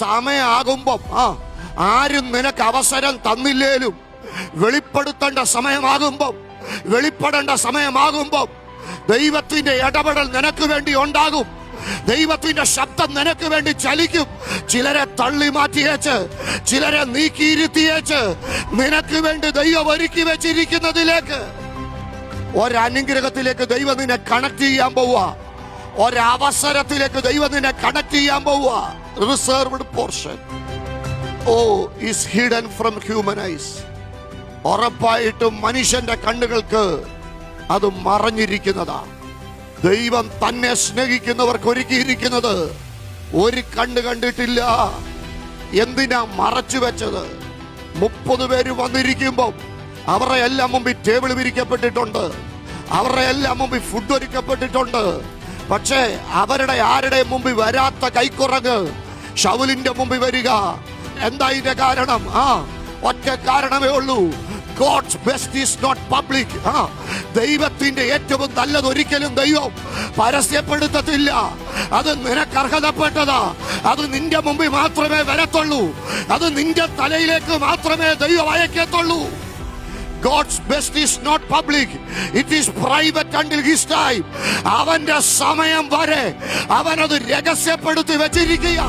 സമയമാകുമ്പം ആരും നിനക്ക് അവസരം തന്നില്ലേലും വെളിപ്പെടുത്തേണ്ട സമയമാകുമ്പം, വെളിപ്പെടേണ്ട സമയമാകുമ്പം ദൈവത്തിന്റെ ഇടപെടൽ നിനക്ക് വേണ്ടി ഉണ്ടാകും. ദൈവത്തിന്റെ ശബ്ദം നിനക്ക് വേണ്ടി ചലിക്കും. ചിലരെ തള്ളി മാറ്റിയേച്ച്, ചിലരെ നീക്കിയിരുത്തിയേച്ച് നിനക്ക് വേണ്ടി ദൈവം ഒരുക്കി വെച്ചിരിക്കുന്നതിലേക്ക്, ഒരനുഗ്രഹത്തിലേക്ക് ദൈവം നിന്നെ കണക്ട് ചെയ്യാൻ പോവുക. ഒരവസരത്തിലേക്ക് ദൈവം നിന്നെ കണക്ട് ചെയ്യാൻ പോവുക. Reserved portion is hidden from human eyes. ഉറപ്പായിട്ടും മനുഷ്യന്റെ കണ്ണുകൾക്ക് അത് മറഞ്ഞിരിക്കുന്നതാ. ദൈവം തന്നെ സ്നേഹിക്കുന്നവർക്ക് ഒരുക്കിയിരിക്കുന്നത് ഒരു കണ്ണ് കണ്ടിട്ടില്ല. എന്തിനാ മറച്ചു വെച്ചത്? 30 പേര് വന്നിരിക്കുമ്പോൾ അവരുടെ എല്ലാം മുമ്പിൽ ടേബിൾ വിരിക്കപ്പെട്ടിട്ടുണ്ട്, അവരുടെ എല്ലാം മുമ്പിൽ ഫുഡ് ഒരുക്കപ്പെട്ടിട്ടുണ്ട്. പക്ഷേ അവരുടെ ആരുടെ മുമ്പിൽ വരാത്ത കൈക്കുറങ്ങ് ശൗലിന്റെ മുമ്പിൽ വരിക. എന്താ ഇതിന്റെ കാരണം? ഒറ്റ കാരണമേ ഉള്ളൂ. God's best is not public. ദൈവത്തിന്റെ ഏറ്റവും നല്ലത് ഒരിക്കലും ദൈവം പരസ്യപ്പെടുത്തത്തില്ല. അത് നിനക്ക് അർഹതപ്പെട്ടതാ. അത് നിന്റെ മുമ്പിൽ മാത്രമേ വരത്തുള്ളൂ. അത് നിന്റെ തലയിലേക്ക് മാത്രമേ ദൈവം അയക്കത്തുള്ളൂ. God's best is not public. It is private until his time. അവന്റെ സമയം വരെ അവനത് രഹസ്യപ്പെടുത്തി വെച്ചിരിക്കുക.